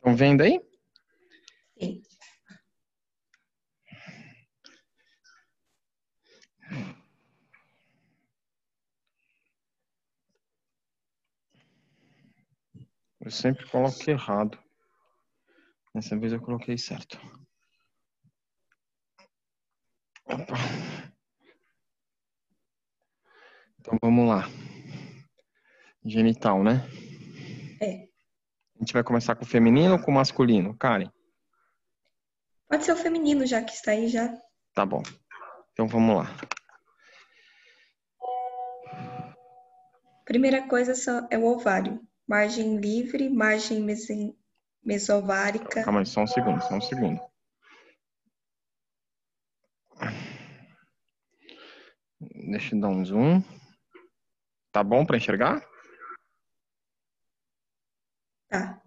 Estão vendo aí? Sim. Eu sempre coloco errado. Dessa vez eu coloquei certo. Opa. Então vamos lá. Genital, né? É. A gente vai começar com o feminino ou com o masculino? Karen? Pode ser o feminino, já que está aí já. Tá bom. Então vamos lá. Primeira coisa é o ovário. Margem livre, margem mesovárica. Calma aí, só um segundo. Deixa eu dar um zoom. Tá bom para enxergar? Tá.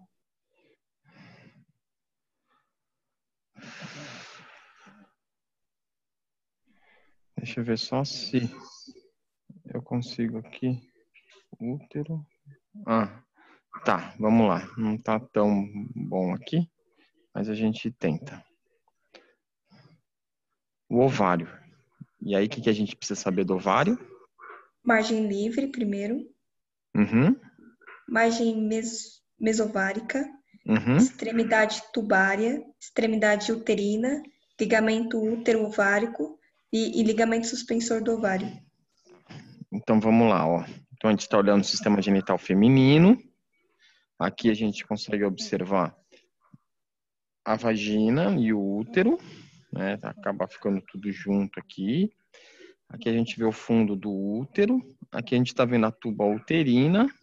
Deixa eu ver só se eu consigo aqui. Útero. Ah, tá. Vamos lá. Não tá tão bom aqui, mas a gente tenta. O ovário. E aí, o que a gente precisa saber do ovário? Margem livre, primeiro. Uhum. Margem mesovárica. Uhum. Extremidade tubária. Extremidade uterina. Ligamento útero-ovárico. E ligamento suspensor do ovário. Então, vamos lá, ó. Então, a gente está olhando o sistema genital feminino. Aqui a gente consegue observar a vagina e o útero, né? Acaba ficando tudo junto aqui. Aqui a gente vê o fundo do útero. Aqui a gente está vendo a tuba uterina.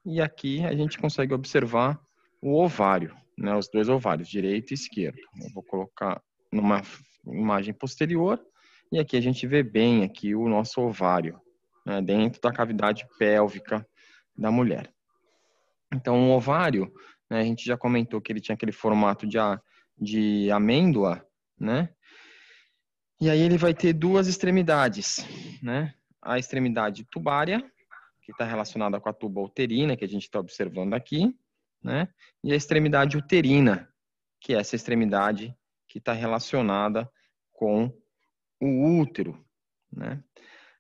E aqui a gente consegue observar o ovário, né? Os dois ovários, direito e esquerdo. Eu vou colocar numa imagem posterior. E aqui a gente vê bem aqui o nosso ovário, né? Dentro da cavidade pélvica da mulher. Então, o ovário, né, a gente já comentou que ele tinha aquele formato de amêndoa, né? E aí ele vai ter duas extremidades, né? A extremidade tubária, que está relacionada com a tuba uterina, que a gente está observando aqui, né? E a extremidade uterina, que é essa extremidade que está relacionada com o útero, né?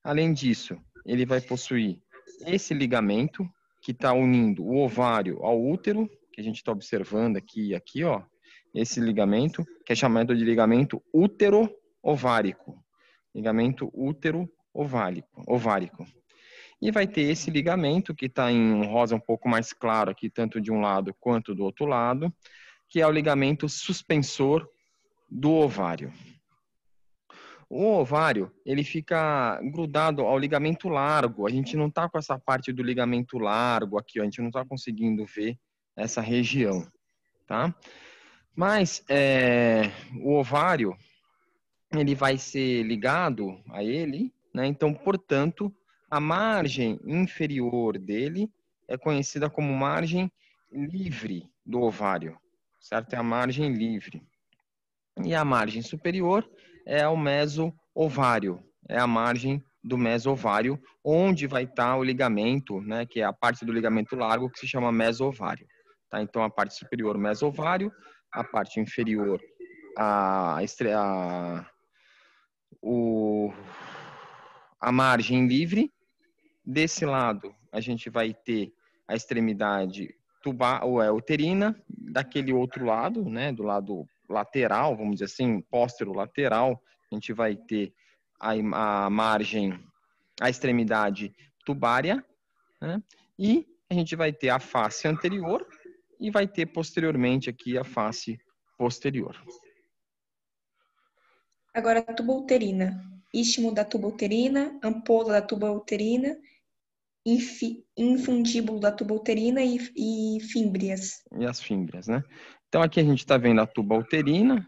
Além disso, ele vai possuir esse ligamento que está unindo o ovário ao útero, que a gente está observando aqui, ó, esse ligamento, que é chamado de ligamento útero-ovárico. Ligamento útero-ovárico. E vai ter esse ligamento, que está em um rosa um pouco mais claro aqui, tanto de um lado quanto do outro lado, que é o ligamento suspensor do ovário. O ovário, ele fica grudado ao ligamento largo. A gente não está com essa parte do ligamento largo aqui, ó, a gente não está conseguindo ver essa região, tá? Mas o ovário, ele vai ser ligado a ele, né? Então, portanto, a margem inferior dele é conhecida como margem livre do ovário, certo? É a margem livre. E a margem superior é o meso-ovário, é a margem do meso-ovário, onde vai estar o ligamento, né, que é a parte do ligamento largo, que se chama meso-ovário. Tá? Então, a parte superior, meso-ovário, a parte inferior, a margem livre. Desse lado, a gente vai ter a extremidade uterina, daquele outro lado, né, do lado lateral, vamos dizer assim, póstero-lateral, a gente vai ter a margem, a extremidade tubária, né, e a gente vai ter a face anterior e vai ter posteriormente aqui a face posterior. Agora, a tuba uterina. Istmo da tuba uterina, ampola da tuba uterina, infundíbulo da tuba uterina e fímbrias. E as fímbrias, né? Então, aqui a gente está vendo a tuba uterina,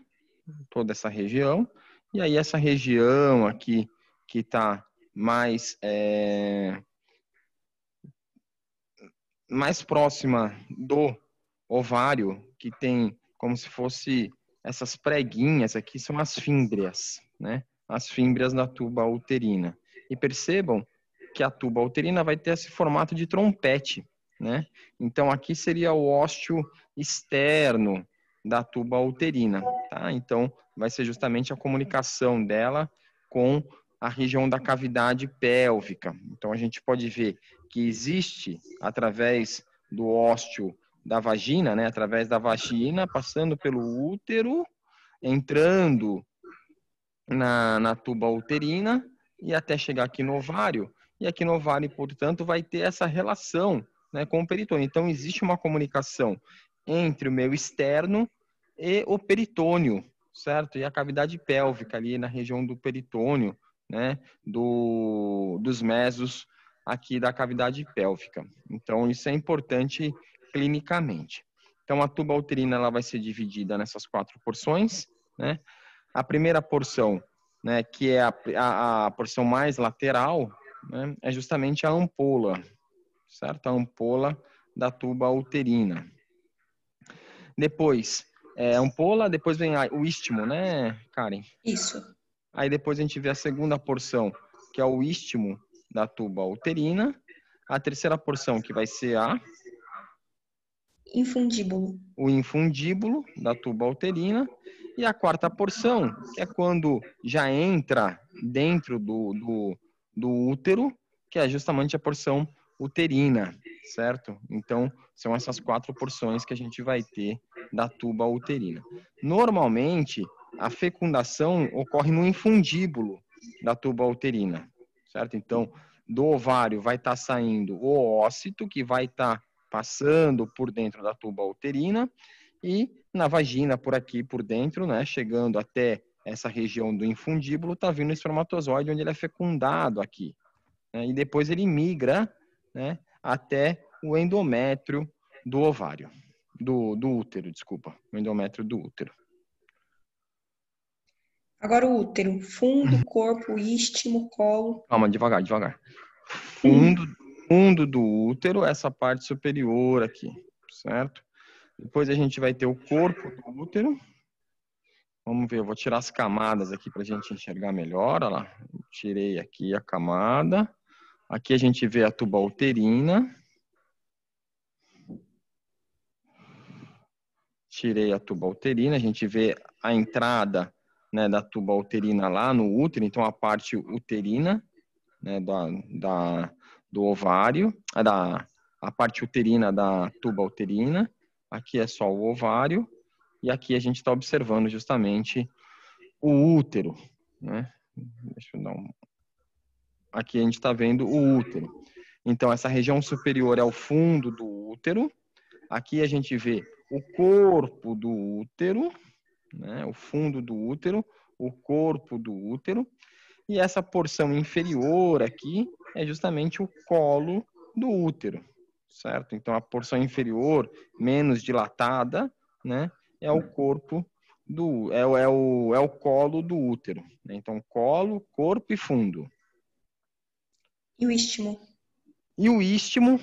toda essa região, e aí essa região aqui que está mais próxima do ovário, que tem como se fosse essas preguinhas aqui, são as fímbrias, né? As fímbrias da tuba uterina. E percebam que a tuba uterina vai ter esse formato de trompete, né? Então, aqui seria o ósteo externo da tuba uterina, tá? Então, vai ser justamente a comunicação dela com a região da cavidade pélvica. Então, a gente pode ver que existe, através do ósteo da vagina, né? Através da vagina, passando pelo útero, entrando na tuba uterina e até chegar aqui no ovário. E aqui no ovário, portanto, vai ter essa relação, né, com o peritônio. Então, existe uma comunicação entre o meio externo e o peritônio, certo? E a cavidade pélvica ali na região do peritônio, né, dos mesos aqui da cavidade pélvica. Então, isso é importante clinicamente. Então, a tuba uterina ela vai ser dividida nessas 4 porções, né? A primeira porção, né, que é a porção mais lateral, né, é justamente a ampola, certo? A ampola da tuba uterina. Depois, ampola, depois vem o istmo, né, Karen? Isso. Aí depois a gente vê a segunda porção, que é o istmo da tuba uterina. A terceira porção, que vai ser Infundíbulo. o infundíbulo da tuba uterina. E a quarta porção, que é quando já entra dentro do útero, que é justamente a porção uterina, certo? Então, são essas 4 porções que a gente vai ter da tuba uterina. Normalmente, a fecundação ocorre no infundíbulo da tuba uterina, certo? Então, do ovário vai estar saindo o ócito, que vai estar passando por dentro da tuba uterina, e na vagina, por aqui, por dentro, né, chegando até essa região do infundíbulo, está vindo o espermatozoide, onde ele é fecundado aqui, né, e depois ele migra, né, até o endométrio do ovário, do útero, desculpa, o endométrio do útero. Agora o útero. Fundo, corpo, istmo, colo. Calma, devagar, devagar. Fundo do útero, essa parte superior aqui, certo? Depois a gente vai ter o corpo do útero. Vamos ver, eu vou tirar as camadas aqui para a gente enxergar melhor. Olha lá, tirei aqui a camada. Aqui a gente vê a tuba uterina. Tirei a tuba uterina, a gente vê a entrada, né, da tuba uterina lá no útero, então a parte uterina, né, do ovário, a parte uterina da tuba uterina. Aqui é só o ovário. E aqui a gente está observando justamente o útero, né? Deixa eu dar um... Aqui a gente está vendo o útero. Então, essa região superior é o fundo do útero. Aqui a gente vê o corpo do útero, né? O fundo do útero, o corpo do útero. E essa porção inferior aqui é justamente o colo do útero, certo? Então, a porção inferior, menos dilatada, né? É o corpo é o colo do útero. Né? Então, colo, corpo e fundo. E o istmo. E o istmo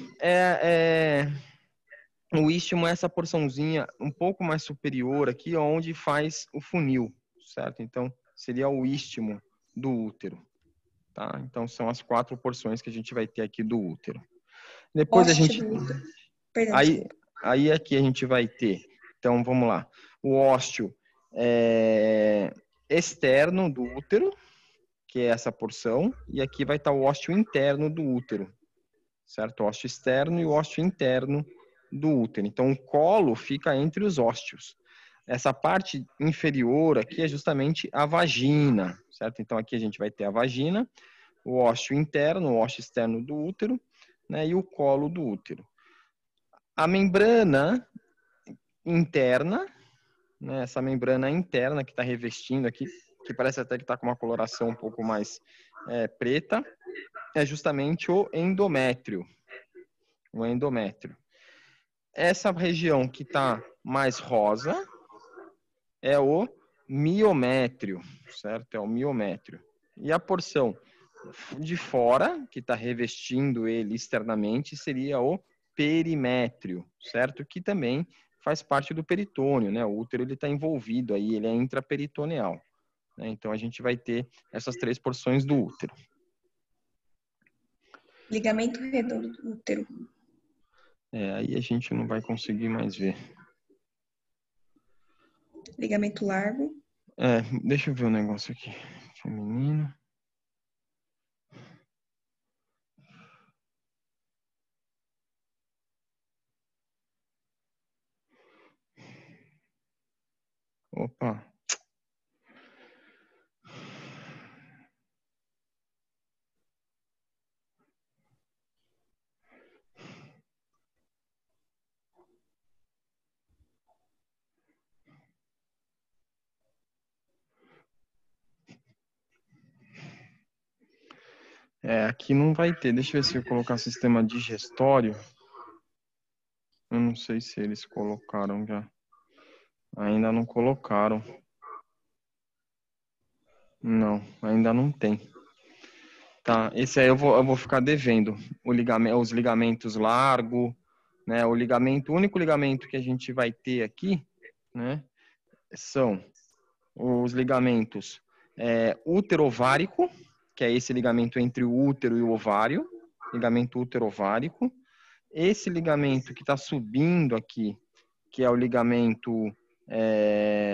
o istmo é essa porçãozinha um pouco mais superior aqui, onde faz o funil, certo? Então, seria o istmo do útero, tá? Então, são as 4 porções que a gente vai ter aqui do útero. Depois a Hóstia gente... do útero. Perdão, Aí, desculpa. aí aqui a gente vai ter, então vamos lá, o ósteo externo do útero, que é essa porção, e aqui vai estar o ósteo interno do útero, certo? O ósteo externo e o ósteo interno do útero. Então o colo fica entre os ósteos. Essa parte inferior aqui é justamente a vagina, certo? Então aqui a gente vai ter a vagina, o ósteo interno, o ósteo externo do útero, né, e o colo do útero. A membrana interna, né, essa membrana interna que está revestindo aqui, que parece até que está com uma coloração um pouco mais preta, é justamente o endométrio. O endométrio. Essa região que está mais rosa é o miométrio, certo? É o miométrio. E a porção de fora, que está revestindo ele externamente, seria o perimétrio, certo? Que também faz parte do peritônio, né? O útero ele está envolvido aí, ele é intraperitoneal. Né? Então a gente vai ter essas 3 porções do útero. Ligamento redondo do útero. Aí a gente não vai conseguir mais ver. Ligamento largo. Deixa eu ver um negócio aqui. Feminino. Opa. Aqui não vai ter. Deixa eu ver se eu colocar sistema digestório. Eu não sei se eles colocaram já. Ainda não colocaram. Não, ainda não tem. Tá, esse aí eu vou ficar devendo. Os ligamentos largo, né? O único ligamento que a gente vai ter aqui, né? São os ligamentos útero-ovárico, que é esse ligamento entre o útero e o ovário, ligamento útero-ovárico. Esse ligamento que está subindo aqui, que é o ligamento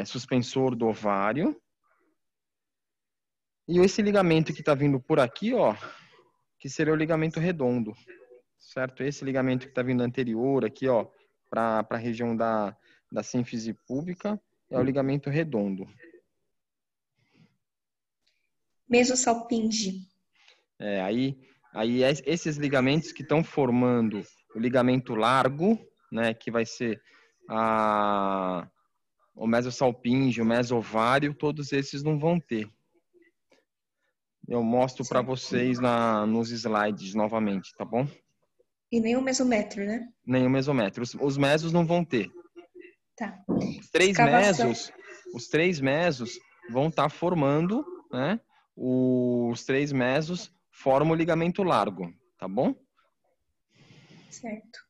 suspensor do ovário. E esse ligamento que está vindo por aqui, ó, que seria o ligamento redondo, certo? Esse ligamento que está vindo anterior aqui, ó, para a região da sínfise púbica, é o ligamento redondo. Mesosalpinge. Aí esses ligamentos que estão formando o ligamento largo, né, que vai ser o mesosalpinge, o mesovário, todos esses não vão ter. Eu mostro para vocês nos slides novamente, tá bom? E nem o mesométrio, né? Nem o mesométrio. Os mesos não vão ter. Tá. Os três Escavação. mesos vão estar formando, né? Os 3 mesos formam o ligamento largo, tá bom? Certo.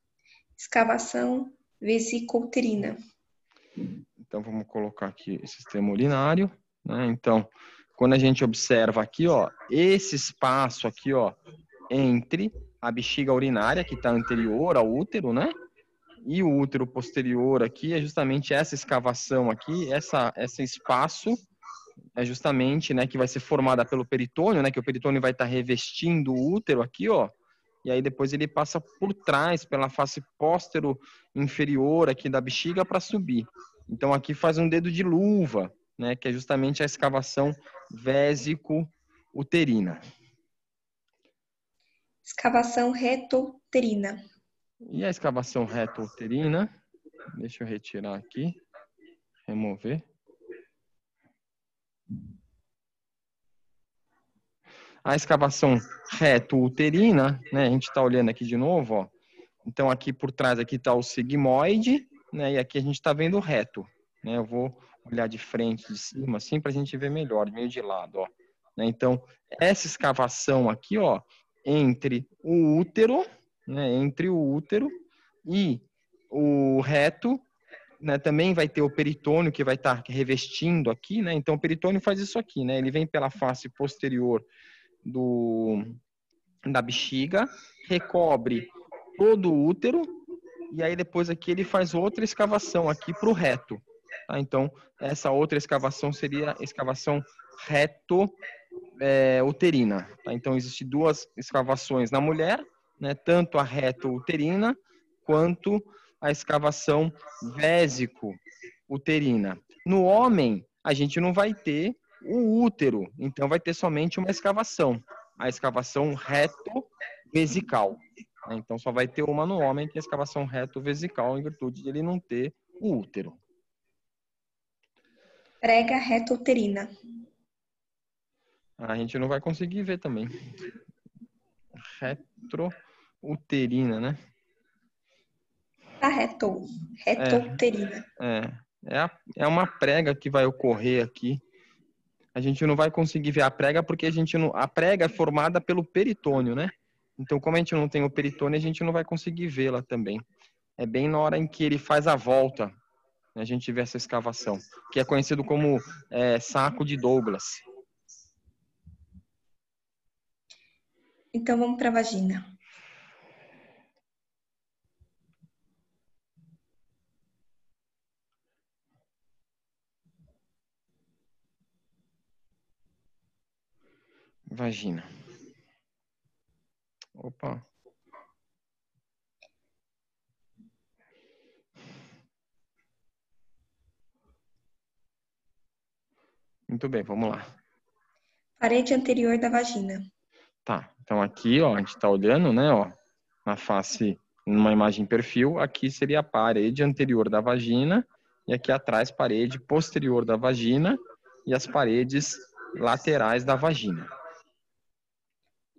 Escavação vesicouterina. Então, vamos colocar aqui sistema urinário, né? Então, quando a gente observa aqui, ó, esse espaço aqui, ó, entre a bexiga urinária, que está anterior ao útero, né? E o útero posterior aqui é justamente essa escavação aqui, esse espaço é justamente, né, que vai ser formada pelo peritônio, né, que o peritônio vai estar revestindo o útero aqui, ó, e aí depois ele passa por trás, pela face póstero inferior aqui da bexiga para subir. Então aqui faz um dedo de luva, né, que é justamente a escavação vésico-uterina. Escavação retouterina. E a escavação reto-uterina, deixa eu retirar aqui, remover. A escavação reto-uterina, né, a gente está olhando aqui de novo, ó. Então aqui por trás aqui está o sigmoide, né, e aqui a gente está vendo o reto. Né, eu vou olhar de frente, de cima, assim, para a gente ver melhor, meio de lado, ó. Né, então essa escavação aqui, ó, entre o útero, né, e o reto, né, também vai ter o peritônio que vai estar revestindo aqui, né? Então o peritônio faz isso aqui, né? Ele vem pela face posterior da bexiga, recobre todo o útero, e aí depois aqui ele faz outra escavação aqui para o reto. Tá? Então, essa outra escavação seria a escavação reto-uterina. Tá? Então, existem 2 escavações na mulher, né? Tanto a reto-uterina quanto a escavação vésico-uterina. No homem, a gente não vai ter o útero, então vai ter somente uma escavação, a escavação reto-vesical. Então só vai ter uma no homem, que é a escavação reto-vesical, em virtude de ele não ter o útero. Prega retouterina. A gente não vai conseguir ver também. Retrouterina, né? Tá retouterina. É uma prega que vai ocorrer aqui. A gente não vai conseguir ver a prega porque a prega é formada pelo peritônio, né? Então, como a gente não tem o peritônio, a gente não vai conseguir vê-la também. É bem na hora em que ele faz a volta, né, a gente vê essa escavação, que é conhecido como saco de Douglas. Então vamos para a vagina. vagina. Opa. Muito bem, vamos lá. Parede anterior da vagina. Tá, então aqui, ó, a gente está olhando, né, ó, na face, numa imagem perfil, aqui seria a parede anterior da vagina e aqui atrás parede posterior da vagina e as paredes laterais da vagina.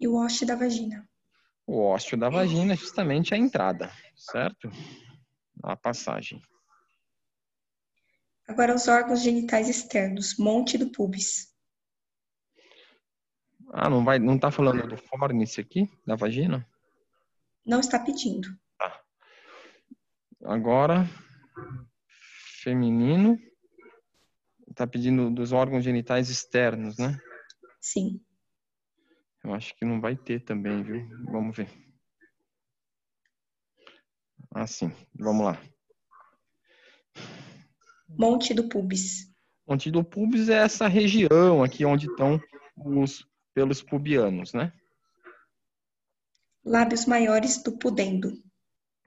E o hoste da vagina. O ósseo da vagina é justamente a entrada, certo? A passagem. Agora os órgãos genitais externos. Monte do púbis. Ah, não tá falando do fórnice aqui, da vagina? Não está pedindo. Tá. Agora, feminino, tá pedindo dos órgãos genitais externos, né? Sim. Eu acho que não vai ter também, viu? Vamos ver. Ah, sim. Vamos lá. Monte do púbis. Monte do pubis é essa região aqui onde estão os pelos pubianos, né? Lábios maiores do pudendo.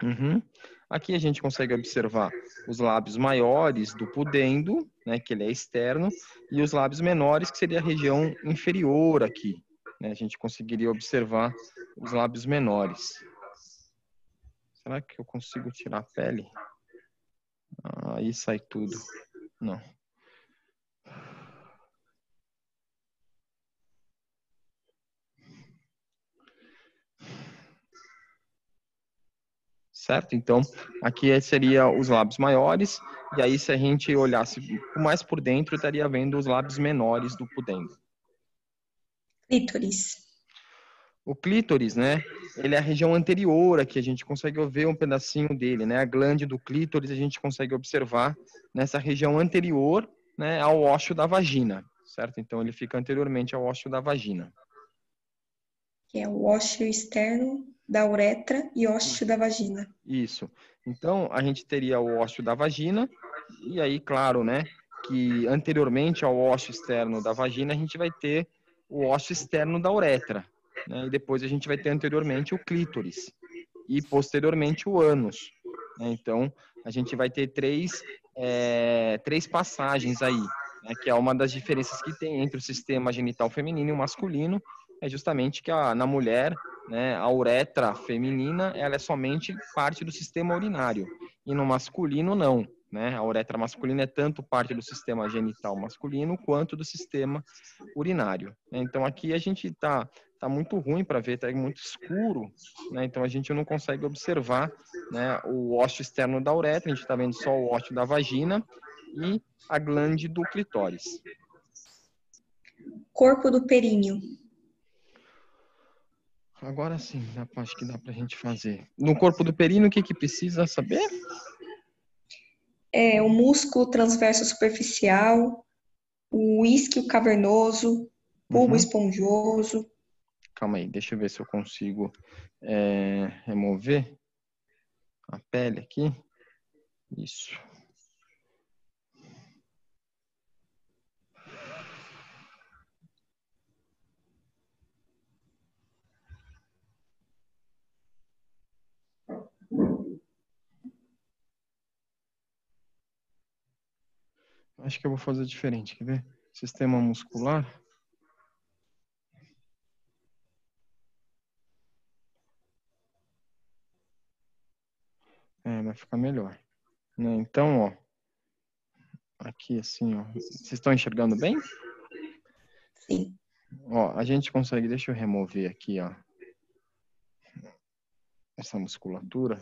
Uhum. Aqui a gente consegue observar os lábios maiores do pudendo, né, que ele é externo, e os lábios menores, que seria a região inferior aqui, né? A gente conseguiria observar os lábios menores. Será que eu consigo tirar a pele? Aí sai tudo. Não. Certo? Então, aqui seria os lábios maiores, e aí se a gente olhasse mais por dentro, estaria vendo os lábios menores do pudendo. Clítoris. O clítoris, né? Ele é a região anterior aqui, a gente consegue ver um pedacinho dele, né? A glande do clítoris a gente consegue observar nessa região anterior, né, ao ósseo da vagina, certo? Então ele fica anteriormente ao ósseo da vagina. Que é o ósseo externo da uretra e ósseo da vagina. Isso. Então a gente teria o ósseo da vagina e aí, claro, né, que anteriormente ao ósseo externo da vagina a gente vai ter o ósseo externo da uretra, né? E depois a gente vai ter anteriormente o clítoris e posteriormente o ânus, né? Então a gente vai ter três passagens aí, né? Que é uma das diferenças que tem entre o sistema genital feminino e o masculino, é justamente que na mulher, né, a uretra feminina ela é somente parte do sistema urinário e no masculino não. Né? A uretra masculina é tanto parte do sistema genital masculino quanto do sistema urinário. Então aqui a gente tá muito ruim para ver, tá muito escuro, né? Então a gente não consegue observar, né, o ósseo externo da uretra, a gente está vendo só o ósseo da vagina e a glande do clitóris. Corpo do períneo. Agora sim, acho que dá para a gente fazer. No corpo do períneo, o que precisa saber? O músculo transverso superficial, o isquio cavernoso, bulbo esponjoso. Calma aí, deixa eu ver se eu consigo remover a pele aqui. Isso. Acho que eu vou fazer diferente, quer ver? Sistema muscular. Vai ficar melhor. Né? Então, ó, aqui assim, ó, vocês estão enxergando bem? Sim. Ó, a gente consegue, deixa eu remover aqui, ó, essa musculatura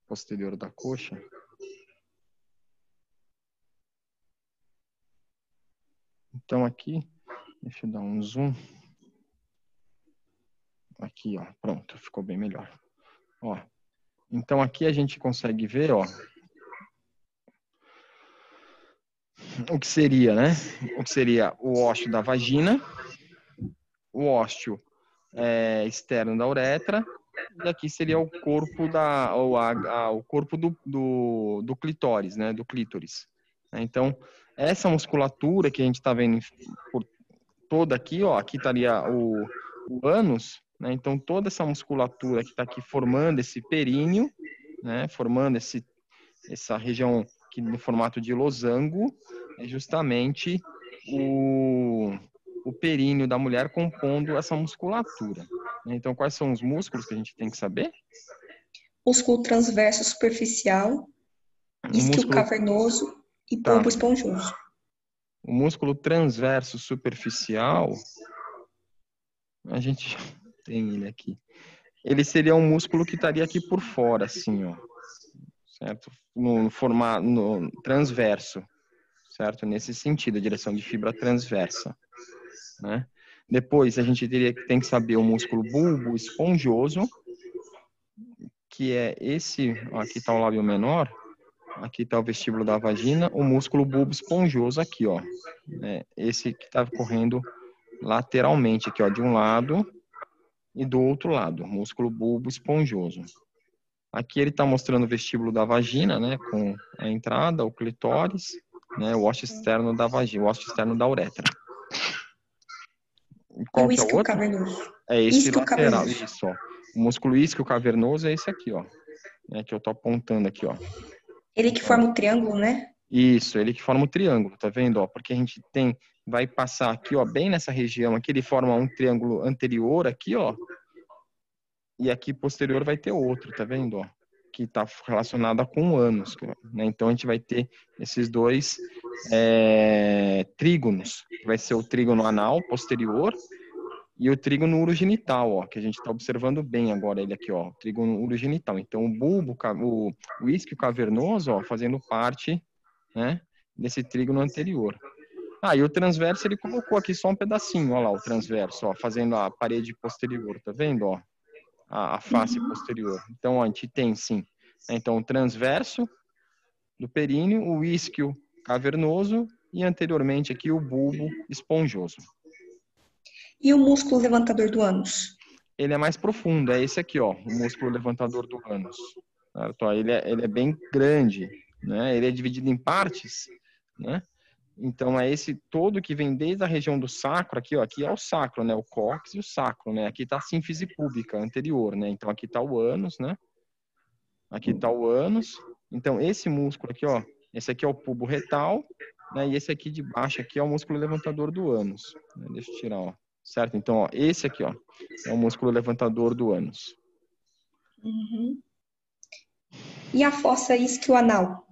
posterior da coxa. Então aqui, deixa eu dar um zoom. Aqui, ó, pronto, ficou bem melhor. Ó, então aqui a gente consegue ver, ó, o que seria, né? O que seria o ósseo da vagina, o ósseo externo da uretra, e aqui seria o corpo o corpo do clitóris, né? Do clítoris. Então, essa musculatura que a gente está vendo por toda aqui, ó, aqui estaria o ânus, né? Então toda essa musculatura que está aqui formando esse períneo, né? Formando essa região aqui no formato de losango, é justamente o períneo da mulher compondo essa musculatura. Então, quais são os músculos que a gente tem que saber? Músculo transverso superficial, O isquio músculo, cavernoso e tá. bulbo esponjoso. O músculo transverso superficial, a gente tem ele aqui. Ele seria um músculo que estaria aqui por fora, assim, ó. Certo? No formato no transverso, certo? Nesse sentido, a direção de fibra transversa, né? Depois a gente tem que saber o músculo bulbo esponjoso, que é esse, ó, aqui está o lábio menor, aqui está o vestíbulo da vagina, o músculo bulbo esponjoso aqui, ó, né? Esse que está correndo lateralmente aqui, ó, de um lado e do outro lado, músculo bulbo esponjoso. Aqui ele está mostrando o vestíbulo da vagina, né, com a entrada, o clitóris, né, o osso externo da vagina, o osso externo da uretra. E Qual o que é o isquio outro? cavernoso? É esse Isquio lateral, cavernoso. isso, ó. O músculo isquio cavernoso é esse aqui, ó, né, que eu tô apontando aqui, ó. Ele que Então, forma o triângulo, né? isso, ele que forma o triângulo, tá vendo, ó? Porque a gente vai passar aqui, ó, bem nessa região aqui, ele forma um triângulo anterior aqui, ó, e aqui posterior vai ter outro, tá vendo, ó? Que está relacionada com o ânus, né? Então a gente vai ter esses dois trígonos, que vai ser o trígono anal posterior e o trígono urogenital, ó, que a gente está observando bem agora ele aqui, ó, o trígono urogenital. Então o bulbo, o isquio cavernoso, ó, fazendo parte, né, desse trígono anterior. Ah, e o transverso ele colocou aqui só um pedacinho, ó lá, o transverso, ó, fazendo a parede posterior, tá vendo, ó? A face posterior. Então, ó, a gente tem, sim, né, então, o transverso do períneo, o isquio cavernoso e, anteriormente, aqui, o bulbo esponjoso. E o músculo levantador do ânus? Ele é mais profundo, é esse aqui, ó, o músculo levantador do ânus. Certo? Ó, ele é bem grande, né? Ele é dividido em partes, né? Então, é esse todo que vem desde a região do sacro, aqui, ó, aqui é o sacro, né? O cóccix e o sacro, né? Aqui tá a sínfise púbica anterior, né? Então, aqui tá o ânus, né? Aqui tá o ânus. Então, esse músculo aqui, ó, esse aqui é o pubo retal, né? E esse aqui de baixo aqui é o músculo levantador do ânus. Deixa eu tirar, ó. Certo? Então, ó, esse aqui, ó, é o músculo levantador do ânus. Uhum. E a fossa isquioanal?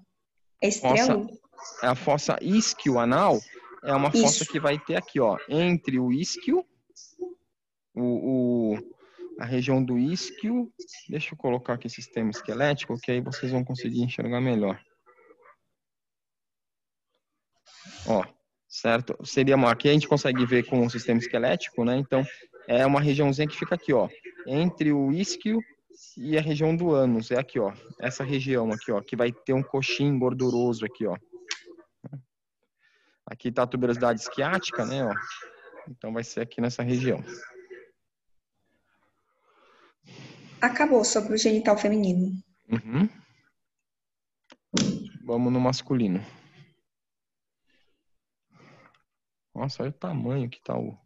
É esse triângulo? A fossa isquioanal é uma fossa Isso. que vai ter aqui, ó, entre o isquio, a região do isquio. Deixa eu colocar aqui sistema esquelético, que aí vocês vão conseguir enxergar melhor. Ó, certo? Aqui a gente consegue ver com o sistema esquelético, né? Então, é uma regiãozinha que fica aqui, ó, entre o isquio e a região do ânus. É aqui, ó, essa região aqui, ó, que vai ter um coxim gorduroso aqui, ó. Aqui tá a tuberosidade isquiática, né, ó. Então vai ser aqui nessa região. Acabou sobre o genital feminino. Uhum. Vamos no masculino. Nossa, olha o tamanho que tá o...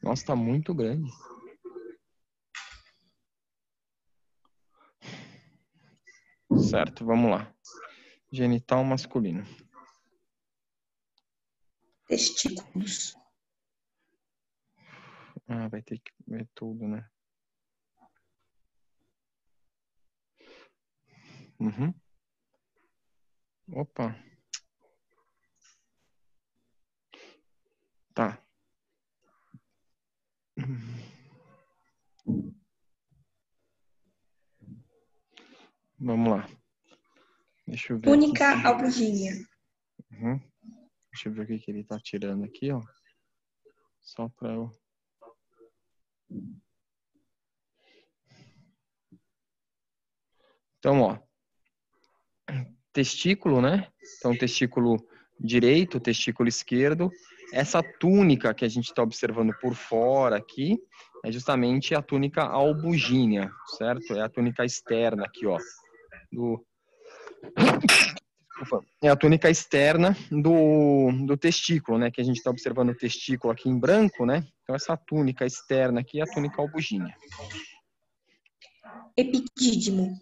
Nossa, tá muito grande. Certo, vamos lá. Genital masculino. Testículos. Ah, vai ter que ver tudo, né? Uhum. Opa. Tá. Vamos lá. Deixa eu ver aqui. Túnica albuginea. Uhum. Deixa eu ver o que ele tá tirando aqui, ó. Só para eu... Então, ó. Testículo, né? Então, testículo direito, testículo esquerdo. Essa túnica que a gente está observando por fora aqui é justamente a túnica albugínea, certo? É a túnica externa aqui, ó. Desculpa, é a túnica externa do testículo, né? Que a gente está observando o testículo aqui em branco, né? Então, essa túnica externa aqui é a túnica albugínea. Epidídimo.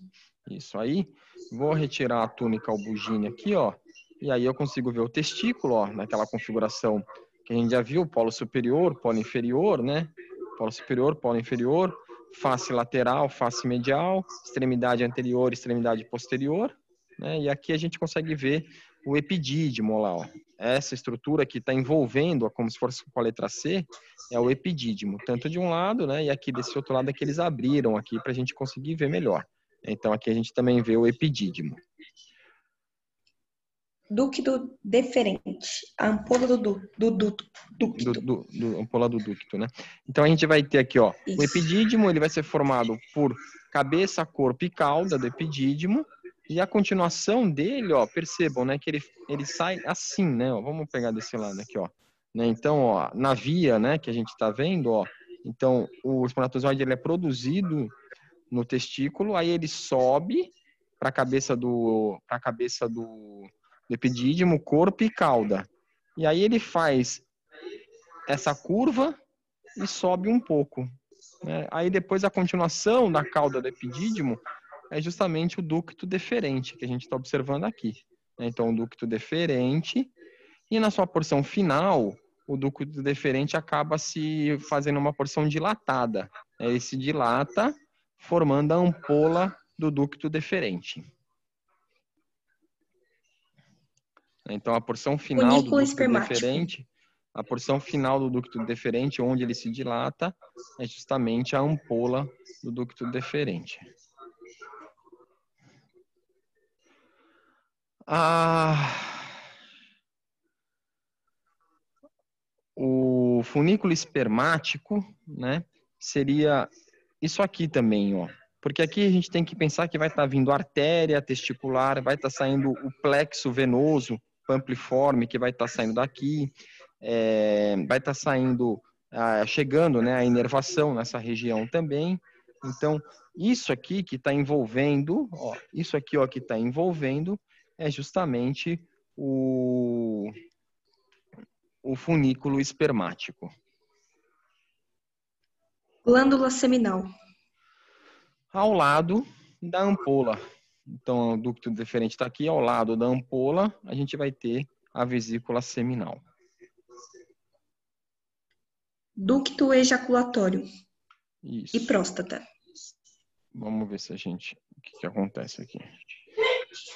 Isso aí. Vou retirar a túnica albugínea aqui, ó. E aí eu consigo ver o testículo, ó, naquela configuração que a gente já viu, polo superior, polo inferior, né? Polo superior, polo inferior, face lateral, face medial, extremidade anterior, extremidade posterior, né? E aqui a gente consegue ver o epidídimo lá, ó. Essa estrutura que está envolvendo, ó, como se fosse com a letra C, é o epidídimo, tanto de um lado, né? E aqui desse outro lado é que eles abriram aqui para a gente conseguir ver melhor. Então aqui a gente também vê o epidídimo. Ducto deferente. A ampola do ducto. Ampola do ducto, né? Então a gente vai ter aqui, ó, o epidídimo, ele vai ser formado por cabeça, corpo e cauda do epidídimo, e a continuação dele, ó, percebam, né, que ele sai assim, né? Ó, vamos pegar desse lado aqui, ó. Né? Então, ó, na via, né, que a gente está vendo, ó, então o espermatozoide ele é produzido no testículo, aí ele sobe para a cabeça do epidídimo, corpo e cauda. E aí ele faz essa curva e sobe um pouco, né? Aí depois a continuação da cauda do epidídimo é justamente o ducto deferente que a gente está observando aqui. Então, o ducto deferente, e na sua porção final, o ducto deferente acaba se fazendo uma porção dilatada. Ele se dilata, formando a ampola do ducto deferente. Então, a porção final do ducto deferente, a porção final do ducto deferente, onde ele se dilata, é justamente a ampola do ducto deferente. O funículo espermático, né, seria isso aqui também, ó. Porque aqui a gente tem que pensar que vai estar vindo artéria testicular, vai estar saindo o plexo venoso pampliforme, que vai estar saindo daqui, vai estar saindo, chegando, né, a inervação nessa região também. Então, isso aqui que está envolvendo, ó, isso aqui, ó, que está envolvendo é justamente o funículo espermático. Glândula seminal. Ao lado da ampola. Então, o ducto deferente está aqui, ao lado da ampola, a gente vai ter a vesícula seminal. Ducto ejaculatório. Isso. E próstata. Vamos ver se a gente... O que acontece aqui.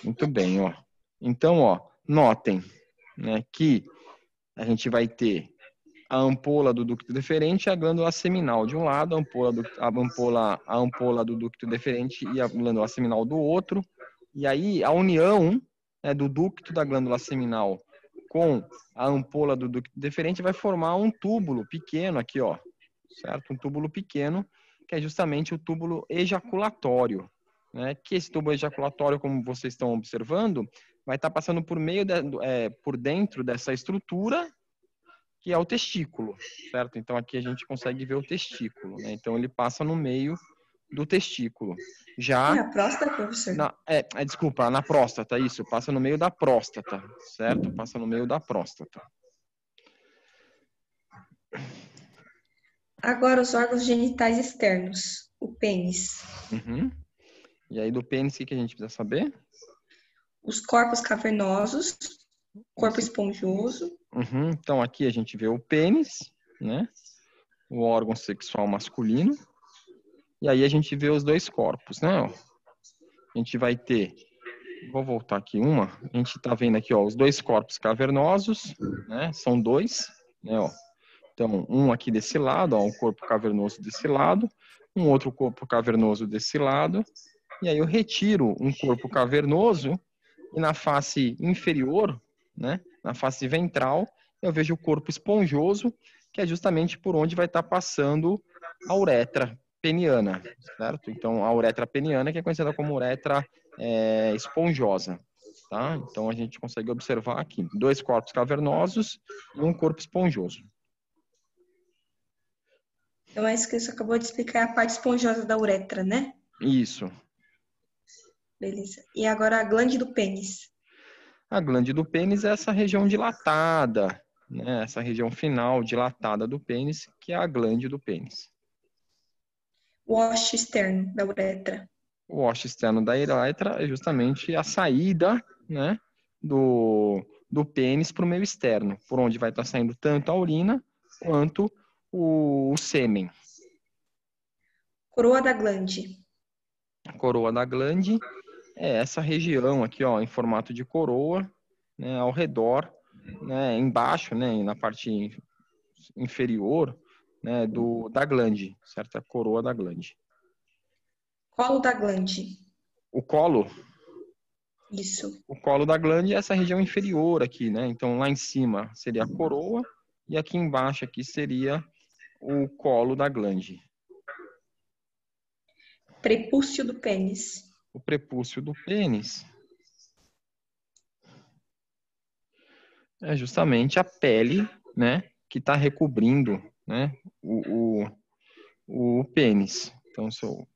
Muito bem, ó. Então, ó, notem, né, que a gente vai ter a ampola do ducto deferente e a glândula seminal de um lado, a ampola do ducto deferente e a glândula seminal do outro. E aí, a união, né, do ducto da glândula seminal com a ampola do ducto deferente vai formar um túbulo pequeno aqui, ó, certo? Um túbulo pequeno, que é justamente o túbulo ejaculatório, né? Que esse túbulo ejaculatório, como vocês estão observando, vai estar passando por dentro dessa estrutura, que é o testículo, certo? Então, aqui a gente consegue ver o testículo, né? Então, ele passa no meio do testículo. Já... É a próstata, professor? Desculpa, na próstata, isso. Passa no meio da próstata, certo? Passa no meio da próstata. Agora, os órgãos genitais externos. O pênis. Uhum. E aí, do pênis, o que a gente precisa saber? Os corpos cavernosos. Corpo esponjoso. Uhum. Então, aqui a gente vê o pênis, né? O órgão sexual masculino. E aí a gente vê os dois corpos, né? A gente vai ter... Vou voltar aqui uma. A gente está vendo aqui, ó, os dois corpos cavernosos, né? São dois, né? Ó. Então, um aqui desse lado, ó, um corpo cavernoso desse lado, um outro corpo cavernoso desse lado. E aí eu retiro um corpo cavernoso e na face inferior, né? Na face ventral, eu vejo o corpo esponjoso, que é justamente por onde vai estar passando a uretra peniana, certo? Então, a uretra peniana, que é conhecida como uretra esponjosa, tá? Então, a gente consegue observar aqui dois corpos cavernosos e um corpo esponjoso. Então, é isso que você acabou de explicar, a parte esponjosa da uretra, né? Isso. Beleza. E agora a glande do pênis. A glande do pênis é essa região dilatada, né? Essa região final dilatada do pênis, que é a glande do pênis. O osso externo da uretra. O osso externo da uretra é justamente a saída, né, do pênis para o meio externo, por onde vai estar saindo tanto a urina quanto o sêmen. Coroa da glande. A coroa da glande é essa região aqui, ó, em formato de coroa, né, ao redor, né, embaixo, né, na parte inferior, né, da glande, certo? A coroa da glande. Colo da glande. O colo Isso. O colo da glande é essa região inferior aqui, né? Então, lá em cima seria a coroa e aqui embaixo aqui seria o colo da glande. Prepúcio do pênis. O prepúcio do pênis é justamente a pele, né? Que está recobrindo, né? O pênis. Então,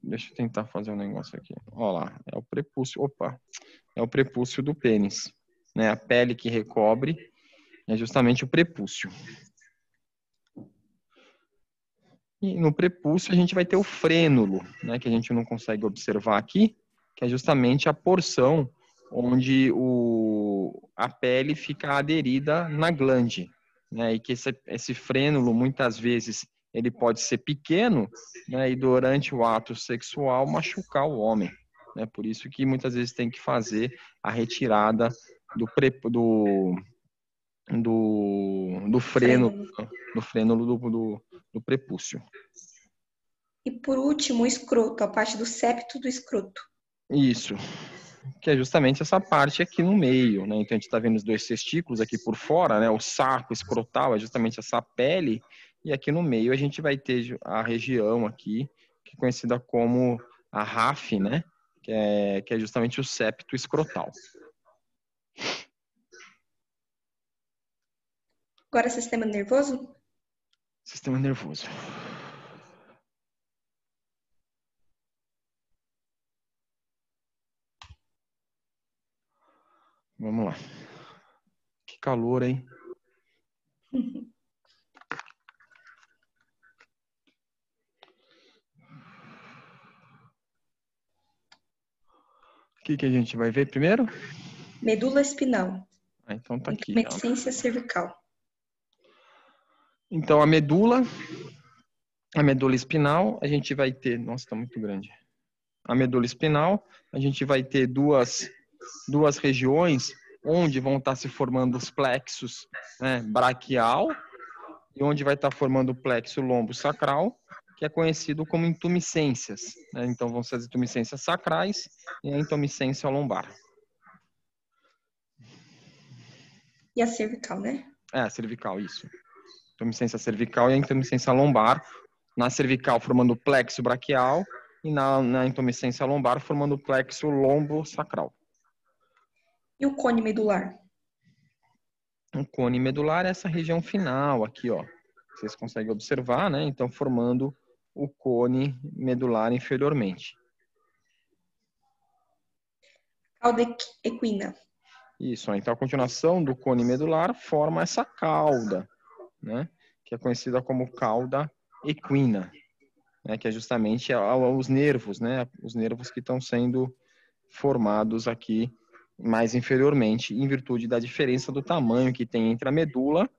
deixa eu tentar fazer um negócio aqui. Olha lá, é o prepúcio. Opa! É o prepúcio do pênis, né? A pele que recobre é justamente o prepúcio. E no prepúcio a gente vai ter o frênulo, né, que a gente não consegue observar aqui, que é justamente a porção onde a pele fica aderida na glande, né, e que esse frênulo muitas vezes ele pode ser pequeno, né, e durante o ato sexual machucar o homem, né, por isso que muitas vezes tem que fazer a retirada do frênulo do prepúcio. E por último, o escroto, a parte do septo do escroto. Isso, que é justamente essa parte aqui no meio, né? Então a gente está vendo os dois testículos aqui por fora, né? O saco escrotal é justamente essa pele, e aqui no meio a gente vai ter a região aqui, que é conhecida como a RAF, né? Que é justamente o septo escrotal. Agora, sistema nervoso? Sistema nervoso. Vamos lá. Que calor, hein? O que a gente vai ver primeiro? Medula espinal. Então tá aqui. Intumescência cervical. Então a medula espinal, a gente vai ter... Nossa, tá muito grande. A medula espinal, a gente vai ter duas regiões onde vão estar se formando os plexos, né, braquial, e onde vai estar formando o plexo lombo-sacral, que é conhecido como intumescências, né? Então vão ser as intumescências sacrais e a intumescência lombar. E a cervical, né? A cervical, isso. Intumescência cervical e a intumescência lombar. Na cervical formando o plexo braquial e na intumescência lombar formando o plexo lombo-sacral. E o cone medular? O cone medular é essa região final aqui, ó. Vocês conseguem observar, né? Então, formando o cone medular inferiormente. Cauda equina. Isso, ó. Então a continuação do cone medular forma essa cauda, né? Que é conhecida como cauda equina, né? Que é justamente os nervos, né? Os nervos que estão sendo formados aqui mais inferiormente, em virtude da diferença do tamanho que tem entre a medula,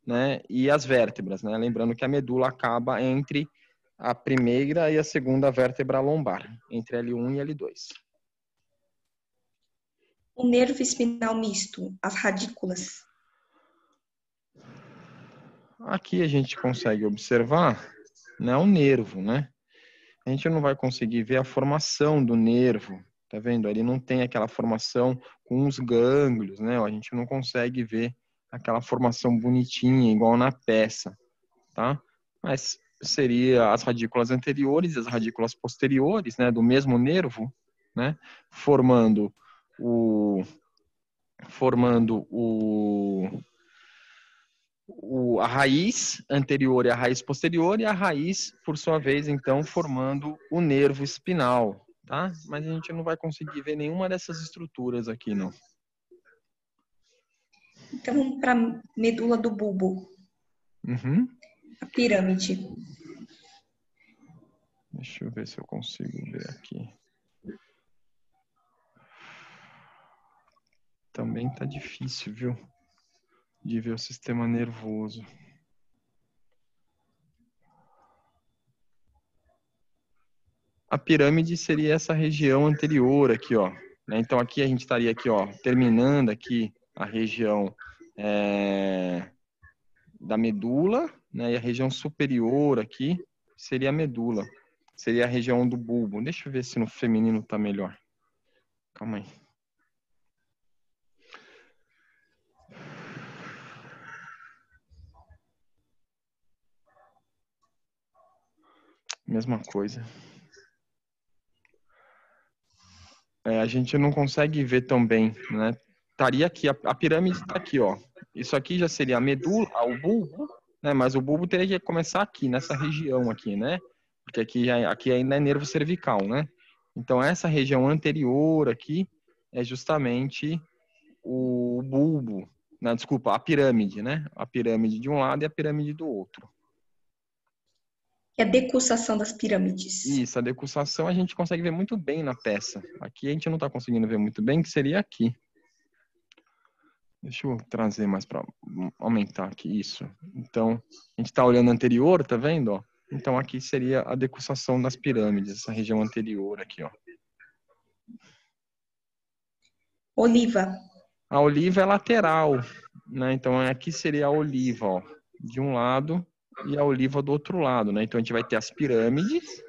né, e as vértebras, né? Lembrando que a medula acaba entre a primeira e a segunda vértebra lombar, entre L1 e L2. O nervo espinal misto, as radículas. Aqui a gente consegue observar, né, o nervo, né? A gente não vai conseguir ver a formação do nervo, tá vendo? Ele não tem aquela formação com os gânglios, né? A gente não consegue ver aquela formação bonitinha, igual na peça, tá? Mas seria as radículas anteriores e as radículas posteriores, né, do mesmo nervo, né, formando a raiz anterior e a raiz posterior, e a raiz, por sua vez, então, formando o nervo espinal, tá? Mas a gente não vai conseguir ver nenhuma dessas estruturas aqui, não. Então, vamos para a medula do bulbo, Uhum. a pirâmide. Deixa eu ver se eu consigo ver aqui. Também tá difícil, viu? De ver o sistema nervoso. A pirâmide seria essa região anterior aqui, ó. Então aqui a gente estaria aqui, ó, terminando aqui a região da medula, né? E a região superior aqui seria a medula. Seria a região do bulbo. Deixa eu ver se no feminino tá melhor. Calma aí. Mesma coisa. A gente não consegue ver tão bem, né? Estaria aqui, a pirâmide está aqui, ó. Isso aqui já seria a medula, o bulbo, né? Mas o bulbo teria que começar aqui, nessa região aqui, né? Porque aqui ainda é nervo cervical, né? Então, essa região anterior aqui é justamente o bulbo, né? Desculpa, a pirâmide, né? A pirâmide de um lado e a pirâmide do outro. É a decussação das pirâmides. Isso, a decussação a gente consegue ver muito bem na peça. Aqui a gente não está conseguindo ver muito bem, que seria aqui. Deixa eu trazer mais para aumentar aqui isso. Então, a gente está olhando anterior, tá vendo? Ó? Então, aqui seria a decussação das pirâmides, essa região anterior aqui, ó. Oliva. A oliva é lateral, né? Então, aqui seria a oliva, ó, de um lado e a oliva do outro lado, né? Então, a gente vai ter as pirâmides,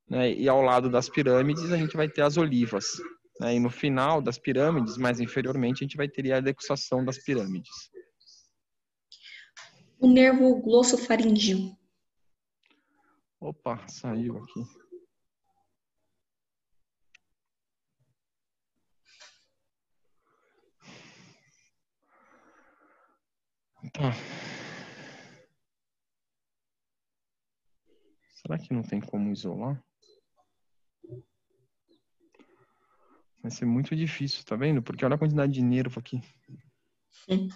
né? E ao lado das pirâmides, a gente vai ter as olivas. Né? E no final das pirâmides, mais inferiormente, a gente vai ter a decussação das pirâmides. O nervo glossofaríngeo. Opa, saiu aqui. Tá. Será que não tem como isolar? Vai ser muito difícil, tá vendo? Porque olha a quantidade de nervo aqui. Sim.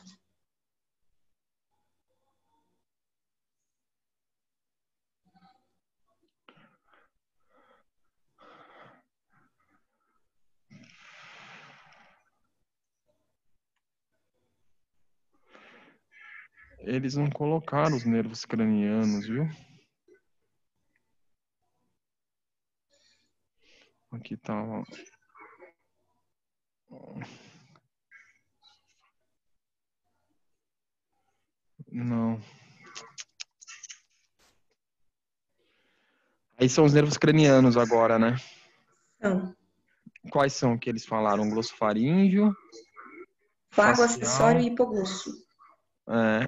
Eles não colocaram os nervos cranianos, viu? Aqui tá. Não. Aí são os nervos cranianos agora, né? Não. Quais são que eles falaram? Glossofaríngeo, Vago, facial. acessório e hipoglosso. É.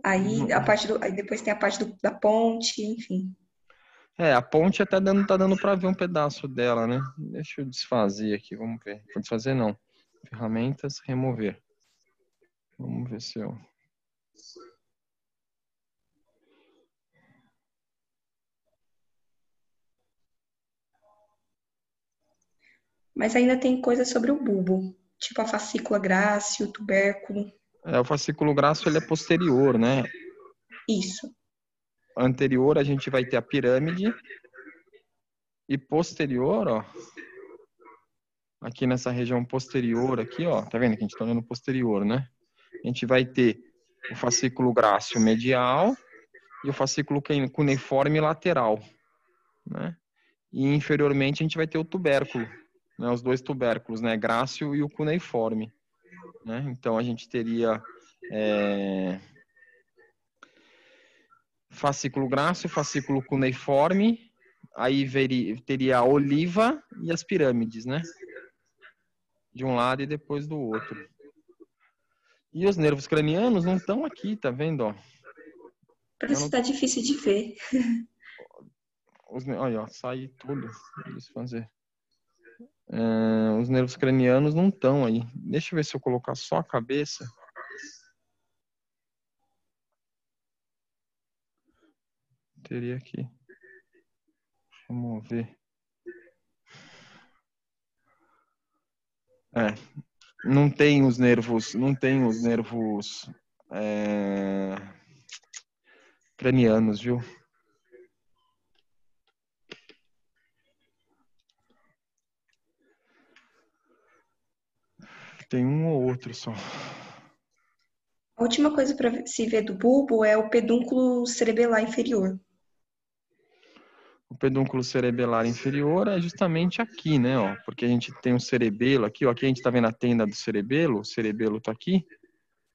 Aí, aí depois tem a parte da ponte, enfim. A ponte até tá dando para ver um pedaço dela, né? Deixa eu desfazer aqui, vamos ver. Vou desfazer não. Ferramentas, remover. Vamos ver se eu... Mas ainda tem coisas sobre o bulbo, tipo a fascícula grácil, o tubérculo. O fascículo graxo ele é posterior, né? Isso. Anterior a gente vai ter a pirâmide e posterior, ó, aqui nessa região posterior aqui, ó, tá vendo que a gente tá olhando posterior, né? A gente vai ter o fascículo grácil medial e o fascículo cuneiforme lateral, né? E inferiormente a gente vai ter o tubérculo, né? Os dois tubérculos, né? Grácil e o cuneiforme, né? Então a gente teria fascículo grácil, fascículo cuneiforme, aí teria a oliva e as pirâmides, né? De um lado e depois do outro. E os nervos cranianos não estão aqui, tá vendo? Ó? Por isso tá difícil de ver. Olha, ó, sai tudo. Desfazer. Os nervos cranianos não estão aí. Deixa eu ver se eu colocar só a cabeça. Teria aqui. Remover. Não tem os nervos, cranianos, viu? Tem um ou outro só. A última coisa para se ver do bulbo é o pedúnculo cerebelar inferior. O pedúnculo cerebelar inferior é justamente aqui, né? Ó, porque a gente tem um cerebelo aqui, ó, aqui a gente está vendo a tenda do cerebelo, o cerebelo está aqui,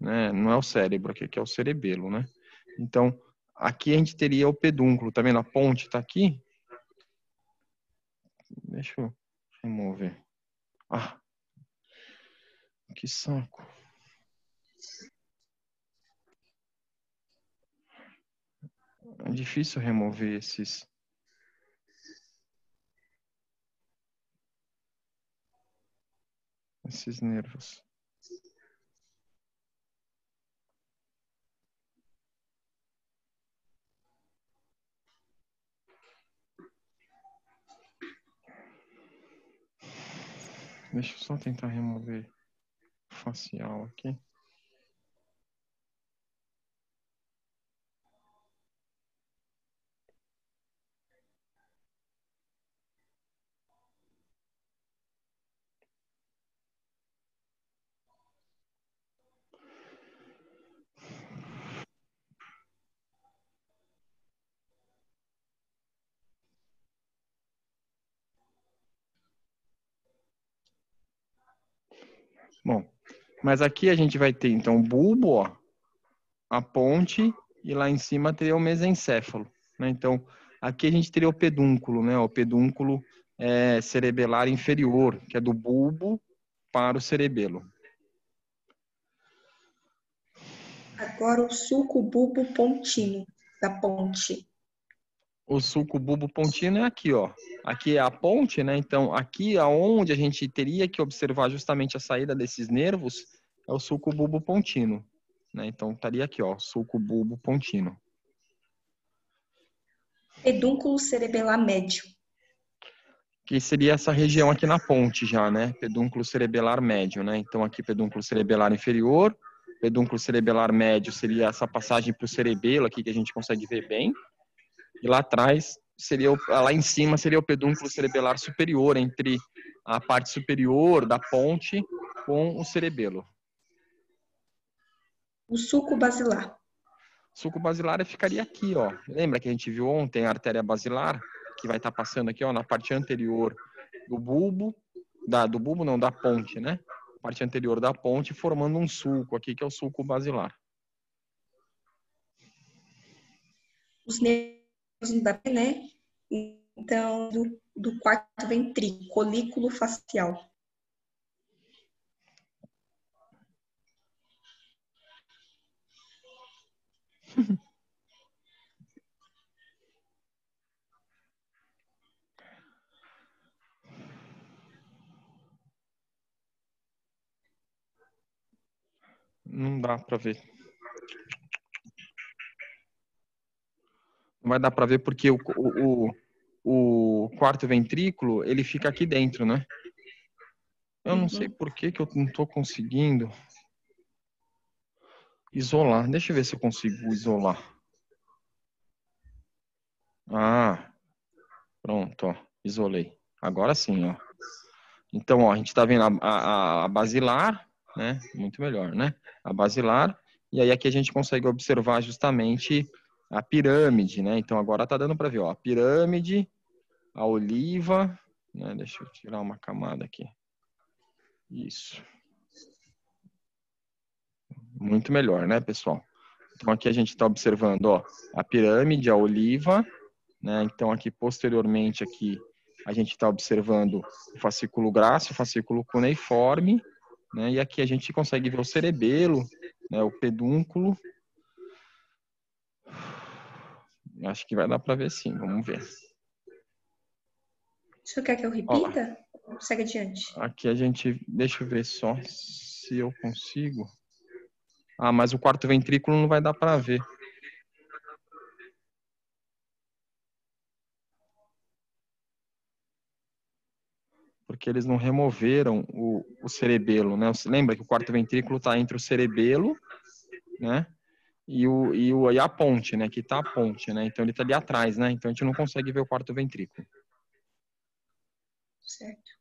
né? Não é o cérebro aqui, que é o cerebelo, né? Então, aqui a gente teria o pedúnculo, tá vendo? A ponte está aqui. Deixa eu remover. Ah, que saco. É difícil remover esses nervos. Deixa eu só tentar remover facial aqui. Bom, mas aqui a gente vai ter, então, o bulbo, ó, a ponte, e lá em cima teria o mesencéfalo, né? Então, aqui a gente teria o pedúnculo, né? O pedúnculo cerebelar inferior, que é do bulbo para o cerebelo. Agora o sulco bulbo pontino da ponte. O sulco bulbo pontino é aqui, ó. Aqui é a ponte, né? Então, aqui aonde a gente teria que observar justamente a saída desses nervos é o sulco bulbo pontino, né? Então, estaria aqui, ó, sulco bulbo pontino. Pedúnculo cerebelar médio. Que seria essa região aqui na ponte já, né? Pedúnculo cerebelar médio, né? Então, aqui pedúnculo cerebelar inferior, pedúnculo cerebelar médio seria essa passagem para o cerebelo aqui que a gente consegue ver bem. E lá atrás lá em cima seria o pedúnculo cerebelar superior, entre a parte superior da ponte com o cerebelo. O sulco basilar. O sulco basilar ficaria aqui, ó. Lembra que a gente viu ontem a artéria basilar, que vai estar passando aqui, ó, na parte anterior do bulbo, do bulbo não, da ponte, né? Parte anterior da ponte, formando um sulco aqui, que é o sulco basilar. Os nervos da né? Então, do quarto ventrículo, colículo facial. Não dá para ver. Não vai dar para ver porque o quarto ventrículo, ele fica aqui dentro, né? Eu não sei por que eu não estou conseguindo isolar. Deixa eu ver se eu consigo isolar. Ah, pronto, ó. Isolei. Agora sim, ó. Então, ó, a gente está vendo a basilar, né? Muito melhor, né? A basilar. E aí aqui a gente consegue observar justamente a pirâmide, né? Então agora tá dando para ver, ó, a pirâmide, a oliva, né? Deixa eu tirar uma camada aqui. Isso. Muito melhor, né, pessoal? Então aqui a gente está observando, ó, a pirâmide, a oliva, né? Então aqui posteriormente aqui a gente está observando o fascículo grácil, o fascículo cuneiforme, né? E aqui a gente consegue ver o cerebelo, né? O pedúnculo. Acho que vai dar para ver sim, vamos ver. O senhor quer que eu repita? Segue adiante. Aqui a gente, deixa eu ver só se eu consigo. Ah, mas o quarto ventrículo não vai dar para ver. porque eles não removeram o cerebelo, né? Você lembra que o quarto ventrículo está entre o cerebelo, né? E a ponte, né? Aqui está a ponte, né? Então ele está ali atrás, né? Então a gente não consegue ver o quarto ventrículo. Certo.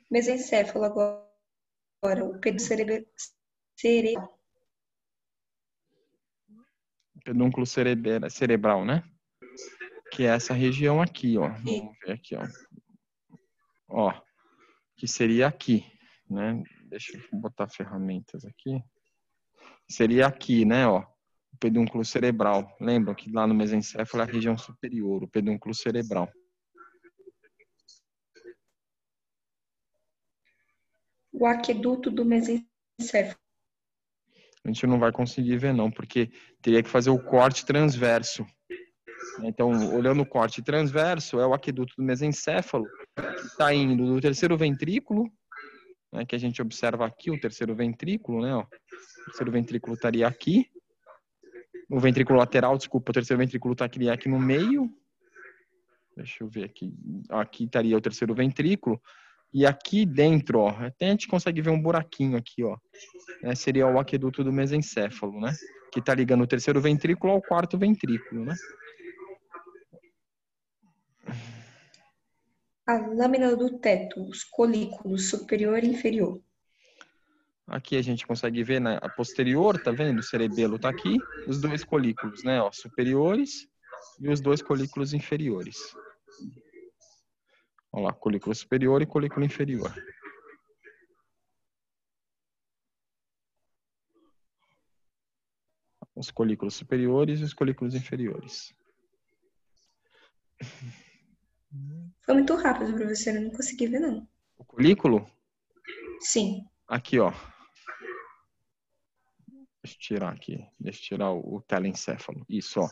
Mesencéfalo agora, o cerebral. Pedúnculo cerebral, né? Que é essa região aqui, ó. Vamos ver aqui, ó. Ó, que seria aqui, né? Deixa eu botar ferramentas aqui. Seria aqui, né, ó. O pedúnculo cerebral. Lembram que lá no mesencéfalo é a região superior, o pedúnculo cerebral. O aqueduto do mesencéfalo. A gente não vai conseguir ver, não, porque teria que fazer o corte transverso. Então, olhando o corte transverso, é o aqueduto do mesencéfalo, que está indo do terceiro ventrículo, né, que a gente observa aqui, o terceiro ventrículo, né? Ó. O terceiro ventrículo estaria aqui. O ventrículo lateral, desculpa, o terceiro ventrículo estaria aqui no meio. Deixa eu ver aqui. Aqui estaria o terceiro ventrículo. E aqui dentro, ó, até a gente consegue ver um buraquinho aqui, ó. Né, seria o aqueduto do mesencéfalo, né? Que está ligando o terceiro ventrículo ao quarto ventrículo, né? A lâmina do teto, os colículos superior e inferior. Aqui a gente consegue ver a posterior, tá vendo? O cerebelo tá aqui, os dois colículos, né? Ó, superiores e os dois colículos inferiores. Olha lá, colículo superior e colículo inferior. Os colículos superiores e os colículos inferiores. Foi muito rápido, professor, eu não consegui ver, não. O colículo? Sim. Aqui, ó. Deixa eu tirar aqui. Deixa eu tirar o telencéfalo. Isso, ó.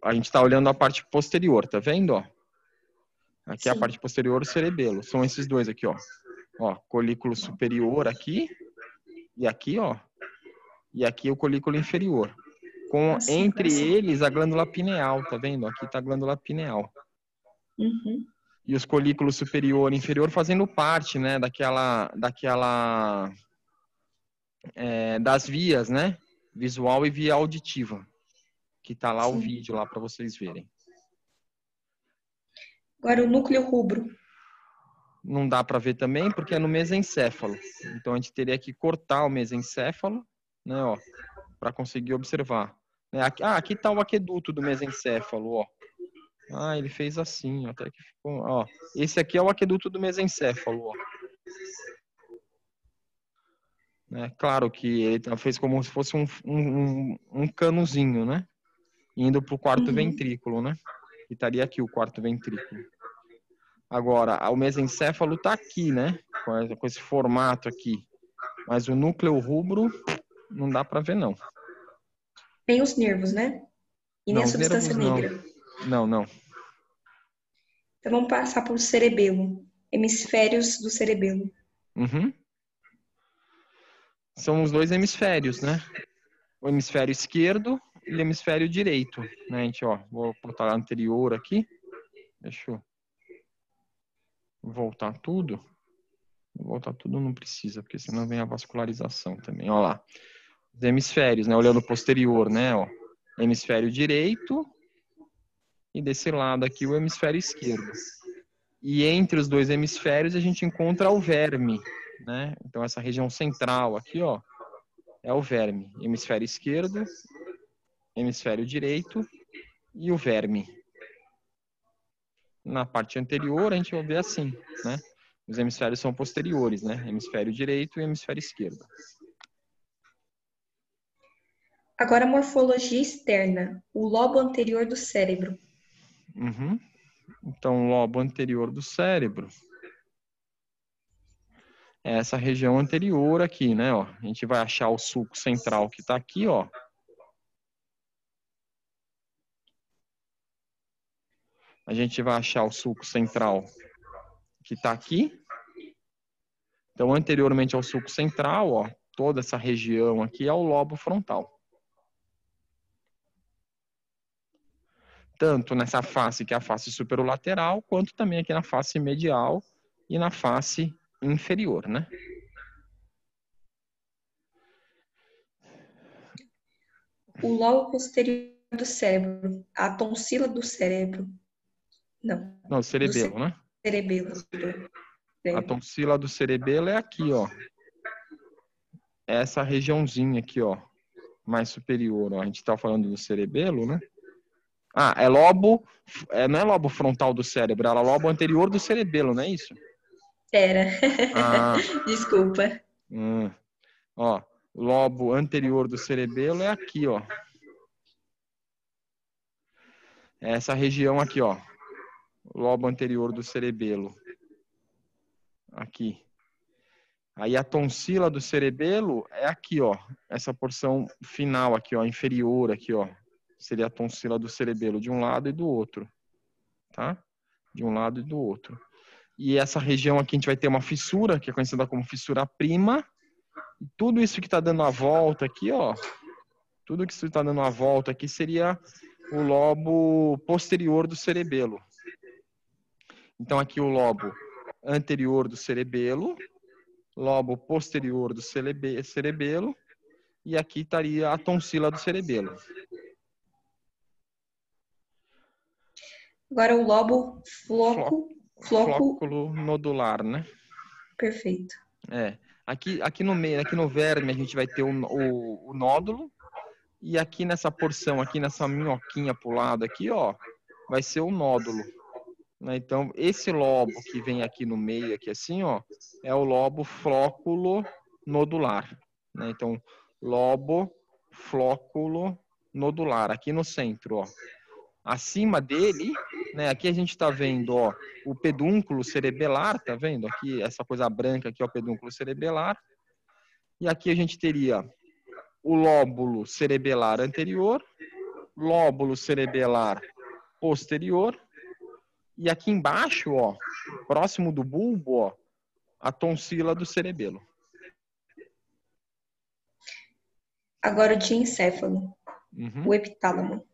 A gente está olhando a parte posterior, tá vendo, ó? Aqui é a Sim. parte posterior, o cerebelo. São esses dois aqui, ó. Ó, colículo superior aqui e aqui, ó. E aqui o colículo inferior. Com, entre eles, a glândula pineal, tá vendo? Aqui tá a glândula pineal. Uhum. E os colículos superior e inferior fazendo parte, né, das vias, né, visual e via auditiva, que tá lá o vídeo lá para vocês verem. Agora o núcleo rubro. Não dá para ver também porque é no mesencéfalo. Então a gente teria que cortar o mesencéfalo, né, ó, para conseguir observar. Aqui tá o aqueduto do mesencéfalo, ó. Ah, ele fez assim, até que ficou, ó. Esse aqui é o aqueduto do mesencéfalo, ó. Claro que ele fez como se fosse um canozinho, né? Indo para o quarto ventrículo, né? E estaria aqui o quarto ventrículo. Agora, o mesencéfalo está aqui, né? Com esse formato aqui. Mas o núcleo rubro não dá para ver, não. Tem os nervos, né? E nem a substância negra. Não. Então vamos passar para o cerebelo. Hemisférios do cerebelo. Uhum. São os dois hemisférios, né? O hemisfério esquerdo e o hemisfério direito, né? A gente, ó, vou botar a anterior aqui. Deixa eu voltar tudo. Voltar tudo não precisa, porque senão vem a vascularização também. Olha lá. Os hemisférios, né? Olhando o posterior, né? Ó. Hemisfério direito e desse lado aqui o hemisfério esquerdo. E entre os dois hemisférios a gente encontra o verme, né? Então essa região central aqui, ó, é o verme. Hemisfério esquerdo, hemisfério direito e o verme. Na parte anterior a gente vai ver assim, né? Os hemisférios são posteriores, né? Hemisfério direito e hemisfério esquerdo. Agora a morfologia externa, o lobo anterior do cérebro. Uhum. Então, o lobo anterior do cérebro é essa região anterior aqui, né? Ó. A gente vai achar o sulco central que está aqui, ó. A gente vai achar o sulco central que está aqui. Então, anteriormente ao sulco central, ó, toda essa região aqui é o lobo frontal. tanto nessa face, que é a face superolateral, quanto também aqui na face medial e na face inferior, né? O lobo posterior do cérebro, a tonsila do cérebro. Não, Não, o do cerebelo, né? cerebelo. A tonsila do cerebelo é aqui, ó. Essa regiãozinha aqui, ó, mais superior, ó. A gente está falando do cerebelo, né? Ah, é lobo, não é lobo frontal do cérebro, é lobo anterior do cerebelo, não é isso? Era. Ah, Desculpa. ó, lobo anterior do cerebelo é aqui, ó. É essa região aqui, ó. Lobo anterior do cerebelo. Aqui. Aí a tonsila do cerebelo é aqui, ó. Essa porção final aqui, ó, inferior aqui, ó. Seria a tonsila do cerebelo de um lado e do outro, tá? De um lado e do outro. E essa região aqui a gente vai ter uma fissura, que é conhecida como fissura prima. E tudo isso que está dando a volta aqui, ó. Tudo que está dando a volta aqui seria o lobo posterior do cerebelo. Então aqui o lobo anterior do cerebelo, lobo posterior do cerebelo, e aqui estaria a tonsila do cerebelo. Agora o lobo Flóculo nodular, né? Perfeito. Aqui no meio, aqui no verme, a gente vai ter o nódulo, e aqui nessa porção, aqui nessa minhoquinha pro lado aqui, ó, vai ser o nódulo. Né? Então, esse lobo que vem aqui no meio, aqui assim, ó, é o lobo flóculo nodular. Né? Então, lobo flóculo nodular, aqui no centro, ó. Acima dele, né, aqui a gente está vendo, ó, o pedúnculo cerebelar, tá vendo? Aqui, essa coisa branca aqui é o pedúnculo cerebelar. E aqui a gente teria o lóbulo cerebelar anterior, lóbulo cerebelar posterior, e aqui embaixo, ó, próximo do bulbo, ó, a tonsila do cerebelo. Agora o diencéfalo, o epitálamo.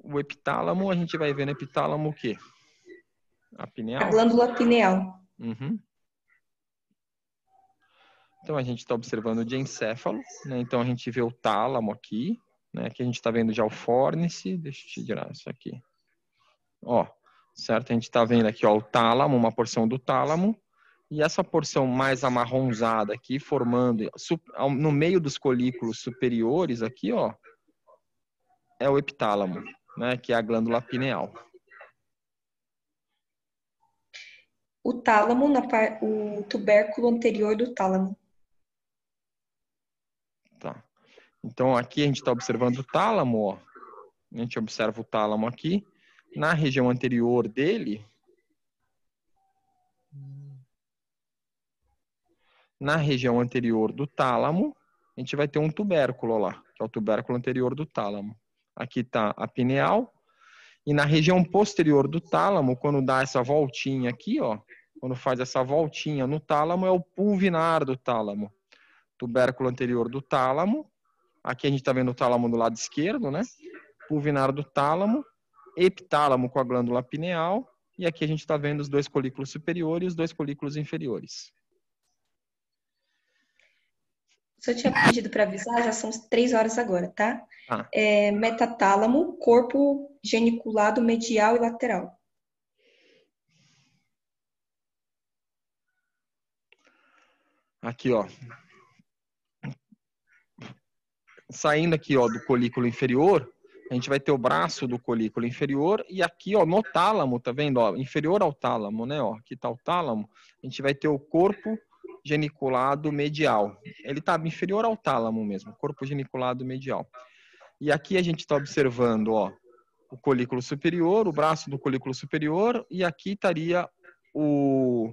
O epitálamo, a gente vai ver no epitálamo o quê? A pineal? A glândula pineal. Então, a gente está observando o diencéfalo, né? Então, a gente vê o tálamo aqui, né? Aqui a gente está vendo já o fórnice. Deixa eu te tirar isso aqui. Ó, certo? A gente está vendo aqui, ó, o tálamo, uma porção do tálamo. E essa porção mais amarronzada aqui, formando no meio dos colículos superiores aqui, ó, é o epitálamo, né? Que é a glândula pineal. O tálamo, o tubérculo anterior do tálamo. Tá. Então, aqui a gente está observando o tálamo, ó. A gente observa o tálamo aqui. Na região anterior dele, na região anterior do tálamo, a gente vai ter um tubérculo lá, que é o tubérculo anterior do tálamo. Aqui está a pineal. E na região posterior do tálamo, quando dá essa voltinha aqui, ó, quando faz essa voltinha no tálamo, é o pulvinar do tálamo. Tubérculo anterior do tálamo. Aqui a gente está vendo o tálamo do lado esquerdo, né? Pulvinar do tálamo, epitálamo com a glândula pineal, e aqui a gente está vendo os dois colículos superiores e os dois colículos inferiores. Se eu tinha pedido para avisar, já são 3 horas agora, tá? Ah. Metatálamo, corpo geniculado medial e lateral. Aqui, ó. Saindo aqui, ó, do colículo inferior, a gente vai ter o braço do colículo inferior e aqui, ó, no tálamo, tá vendo, ó, inferior ao tálamo, né, ó, aqui tá o tálamo, a gente vai ter o corpo geniculado medial. Ele tá inferior ao tálamo mesmo, corpo geniculado medial. E aqui a gente está observando, ó, o colículo superior, o braço do colículo superior, e aqui estaria o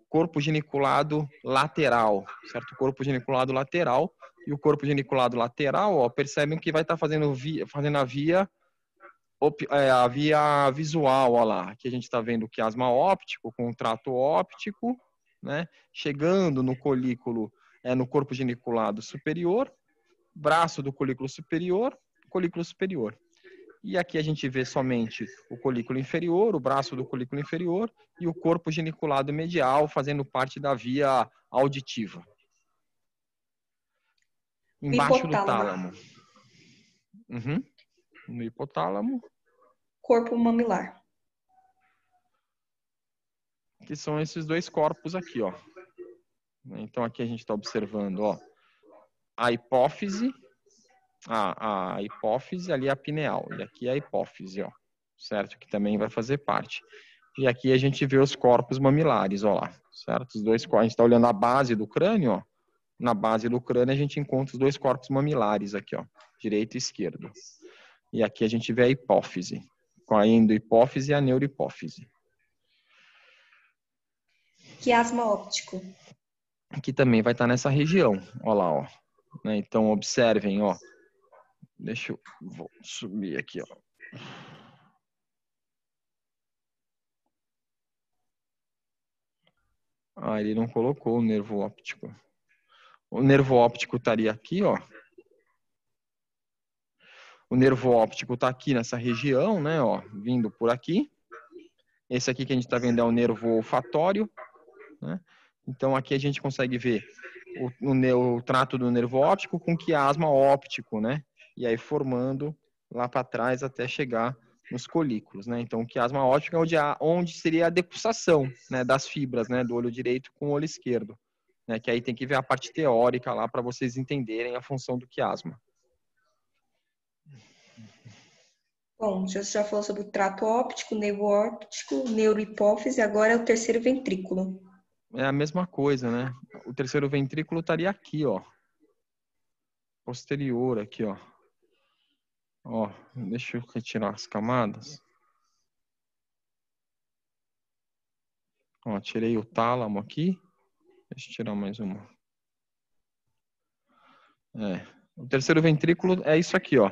corpo geniculado lateral, certo? O corpo geniculado lateral. E o corpo geniculado lateral, ó, percebem que vai estar fazendo a via visual, ó lá. Aqui a gente está vendo o quiasma óptico com o trato óptico, né? Chegando no colículo é no corpo geniculado superior, braço do colículo superior. E aqui a gente vê somente o colículo inferior, o braço do colículo inferior e o corpo geniculado medial fazendo parte da via auditiva. O Embaixo do hipotálamo. tálamo. No hipotálamo. Corpo mamilar. Que são esses dois corpos aqui, ó. Então aqui a gente está observando, ó, a hipófise, a hipófise, ali é a pineal, e aqui é a hipófise, ó, certo? Que também vai fazer parte. E aqui a gente vê os corpos mamilares, ó lá, certo? Os dois, a gente está olhando a base do crânio, ó. Na base do crânio a gente encontra os dois corpos mamilares aqui, ó, direito e esquerdo. E aqui a gente vê a hipófise, com a endohipófise e a neurohipófise. Quiasma óptico. Aqui também vai estar nessa região, ó lá, ó. Então observem, ó. Deixa eu vou subir aqui, ó. Ah, ele não colocou o nervo óptico. O nervo óptico estaria aqui, ó. O nervo óptico está aqui nessa região, né, ó, vindo por aqui. Esse aqui que a gente está vendo é o nervo olfatório, né? Então aqui a gente consegue ver o trato do nervo óptico com quiasma óptico, né? E aí formando lá para trás até chegar nos colículos, né? Então o quiasma óptico é onde seria a depusação, né, das fibras, né, do olho direito com o olho esquerdo, né? Que aí tem que ver a parte teórica lá para vocês entenderem a função do quiasma. Bom, já falou sobre o trato óptico, nervo óptico, neurohipófise, agora é o terceiro ventrículo. É a mesma coisa, né? O terceiro ventrículo estaria aqui, ó. Posterior aqui, ó. Ó, deixa eu retirar as camadas. Ó, tirei o tálamo aqui. Deixa eu tirar mais uma. O terceiro ventrículo é isso aqui, ó.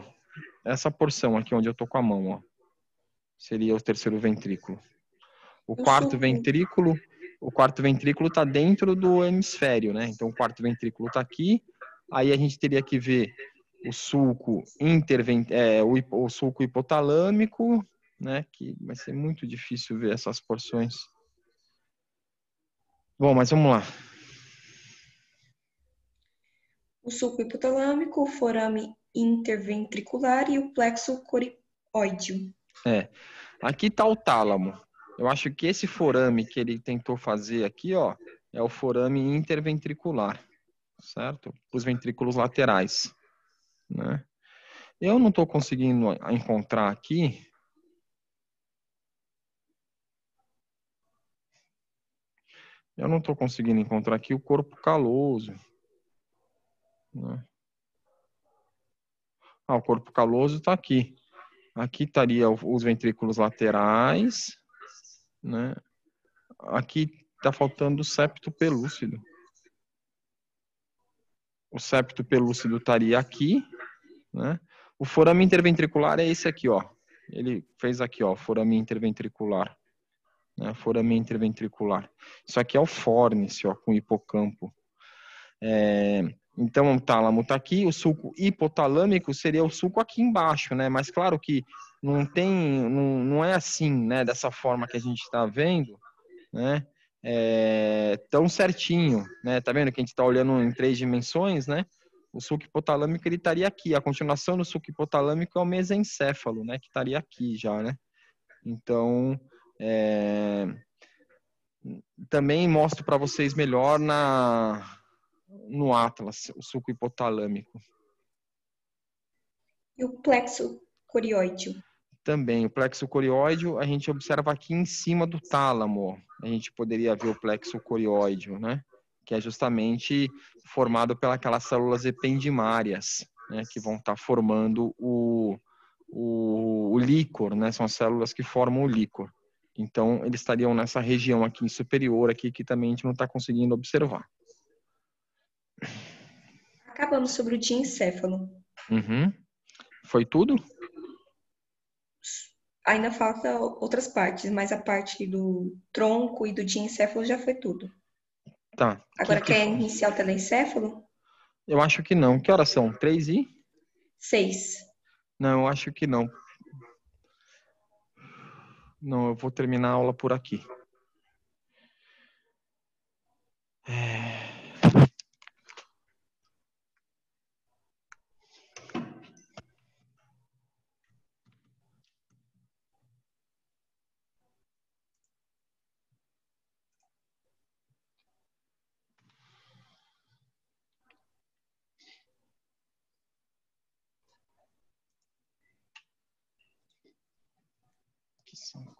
Essa porção aqui onde eu tô com a mão, ó. Seria o terceiro ventrículo. O quarto ventrículo está dentro do hemisfério, né? Então o quarto ventrículo está aqui. Aí a gente teria que ver o sulco o sulco hipotalâmico, né? Que vai ser muito difícil ver essas porções. Bom, mas vamos lá. O sulco hipotalâmico, o forame interventricular e o plexo corióideo. Aqui está o tálamo. Eu acho que esse forame que ele tentou fazer aqui, ó, é o forame interventricular, certo? Os ventrículos laterais, né? Eu não estou conseguindo encontrar aqui. Eu não estou conseguindo encontrar aqui o corpo caloso, né? Ah, o corpo caloso está aqui. Aqui estaria os ventrículos laterais, né? Aqui está faltando o septo pelúcido. O septo pelúcido estaria aqui, né? O forame interventricular é esse aqui, ó. Ele fez aqui, ó, forame interventricular, né? Forame interventricular. Isso aqui é o fórnice, ó, com hipocampo. Então o tálamo está aqui, o sulco hipotalâmico seria o sulco aqui embaixo, né? Mas claro que não é assim, né? Dessa forma que a gente está vendo, né? Tão certinho, né? Tá vendo que a gente está olhando em 3 dimensões, né? O sulco hipotalâmico ele estaria aqui. A continuação do sulco hipotalâmico é o mesencéfalo, né? Que estaria aqui já, né? Então, também mostro para vocês melhor no Atlas, o sulco hipotalâmico. E o plexo corióideo. Também, o plexo corióideo a gente observa aqui em cima do tálamo. A gente poderia ver o plexo corióideo, né? Que é justamente formado pelas células ependimárias, né? Que vão estar formando o líquor, né? São as células que formam o líquor. Então, eles estariam nessa região aqui superior, aqui, que também a gente não está conseguindo observar. Acabamos sobre o diencéfalo. Uhum. Foi tudo? Ainda falta outras partes, mas a parte do tronco e do diencéfalo já foi tudo. Tá. Agora quer iniciar o telencéfalo? Eu acho que não. Que horas são? 3 e? 6. Não, eu acho que não. Não, eu vou terminar a aula por aqui. Que saco.